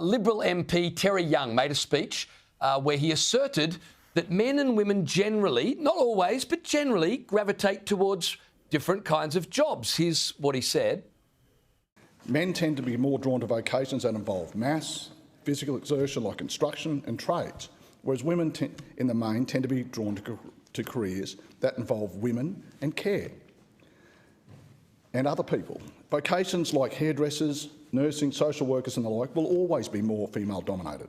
Liberal MP Terry Young made a speech where he asserted that men and women generally, not always, but generally gravitate towards different kinds of jobs. Here's what he said. Men tend to be more drawn to vocations that involve maths, physical exertion like construction and trades, whereas women in the main tend to be drawn to careers that involve women and care and other people. Vocations like hairdressers, nursing, social workers and the like will always be more female dominated.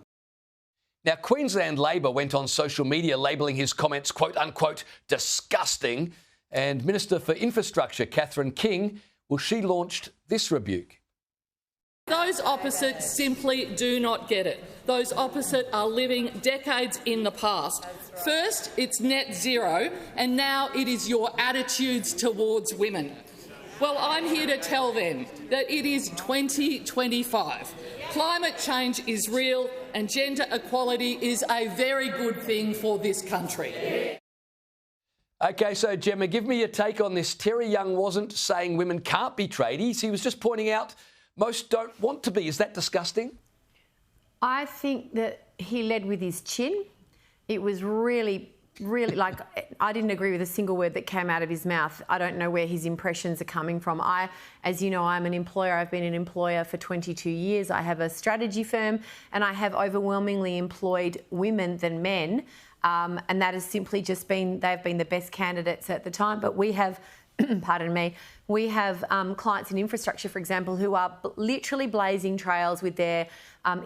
Now, Queensland Labor went on social media labelling his comments, quote unquote, disgusting. And Minister for Infrastructure, Catherine King, well, she launched this rebuke. Those opposite simply do not get it. Those opposite are living decades in the past. First, it's net zero, and now it is your attitudes towards women. Well, I'm here to tell them that it is 2025. Climate change is real, and gender equality is a very good thing for this country. OK, so Gemma, give me your take on this. Terry Young wasn't saying women can't be tradies. He was just pointing out most don't want to be. Is that disgusting? I think that he led with his chin. It was really, like, I didn't agree with a single word that came out of his mouth. I don't know where his impressions are coming from. As you know, I'm an employer. I've been an employer for 22 years. I have a strategy firm and I have overwhelmingly employed women than men. And that has simply just been, they've been the best candidates at the time. But we have, pardon me, we have clients in infrastructure, for example, who are literally blazing trails with their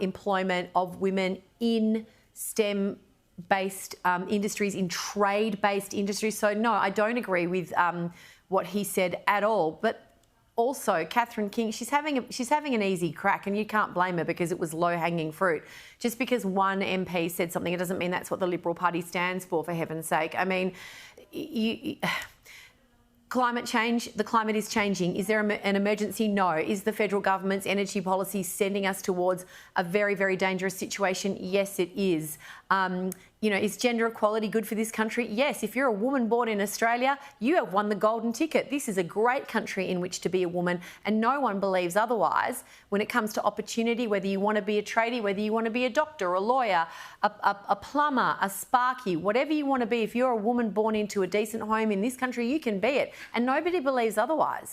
employment of women in STEM-based industries, in trade-based industries. So, no, I don't agree with what he said at all. But also, Catherine King, she's having an easy crack, and you can't blame her because it was low-hanging fruit. Just because one MP said something, it doesn't mean that's what the Liberal Party stands for heaven's sake. I mean, climate change, the climate is changing. Is there an emergency? No. Is the federal government's energy policy sending us towards a very, very dangerous situation? Yes, it is. You know, is gender equality good for this country? Yes. If you're a woman born in Australia, you have won the golden ticket. This is a great country in which to be a woman, and no one believes otherwise when it comes to opportunity, whether you want to be a tradie, whether you want to be a doctor, a lawyer, a plumber, a sparky, whatever you want to be. If you're a woman born into a decent home in this country, you can be it, and nobody believes otherwise.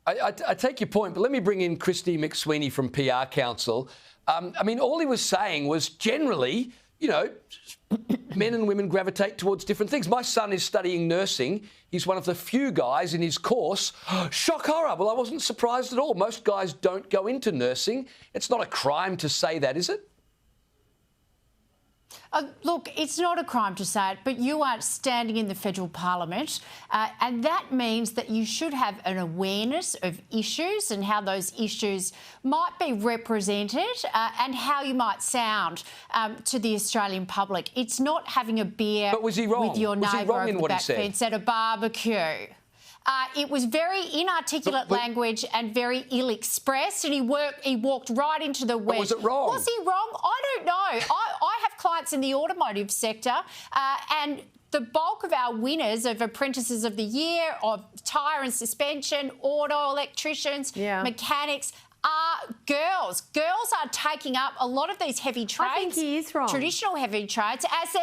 I take your point, but let me bring in Kristy McSweeney from PR Counsel. I mean, all he was saying was generally, you know, men and women gravitate towards different things. My son is studying nursing. He's one of the few guys in his course. Shock horror. Well, I wasn't surprised at all. Most guys don't go into nursing. It's not a crime to say that, is it? Look, it's not a crime to say it, but you are standing in the federal parliament, and that means that you should have an awareness of issues and how those issues might be represented and how you might sound to the Australian public. It's not having a beer with your neighbour over the back fence at a barbecue. It was very inarticulate language and very ill-expressed, and he walked right into the wedge. Was it wrong? Was he wrong? I don't know. I have clients in the automotive sector, and the bulk of our winners of Apprentices of the Year, of tyre and suspension, auto electricians, mechanics, are girls. Girls are taking up a lot of these heavy trades. I think he is wrong. Traditional heavy trades as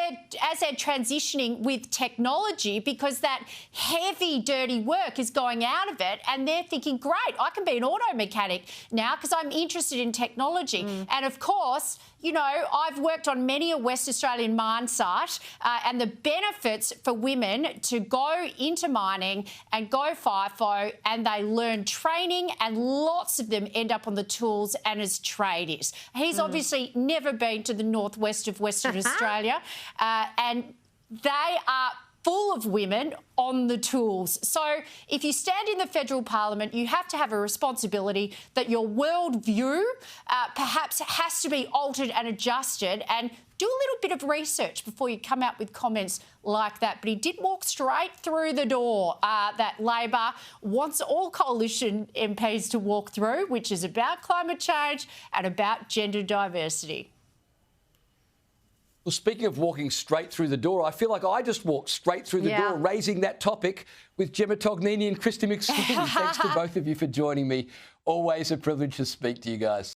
they're transitioning with technology, because that heavy, dirty work is going out of it, and they're thinking, great, I can be an auto mechanic now because I'm interested in technology. And of course, you know, I've worked on many a West Australian mine site, and the benefits for women to go into mining and go FIFO, and they learn training, and lots of them end up on the tools and as tradies. He's obviously never been to the northwest of Western Australia, and they are full of women on the tools. So if you stand in the federal parliament, you have to have a responsibility that your worldview perhaps has to be altered and adjusted, and do a little bit of research before you come out with comments like that. But he did walk straight through the door that Labor wants all coalition MPs to walk through, which is about climate change and about gender diversity. Well, speaking of walking straight through the door, I feel like I just walked straight through the door, raising that topic with Gemma Tognini and Kristy McSweeney. Thanks to both of you for joining me. Always a privilege to speak to you guys.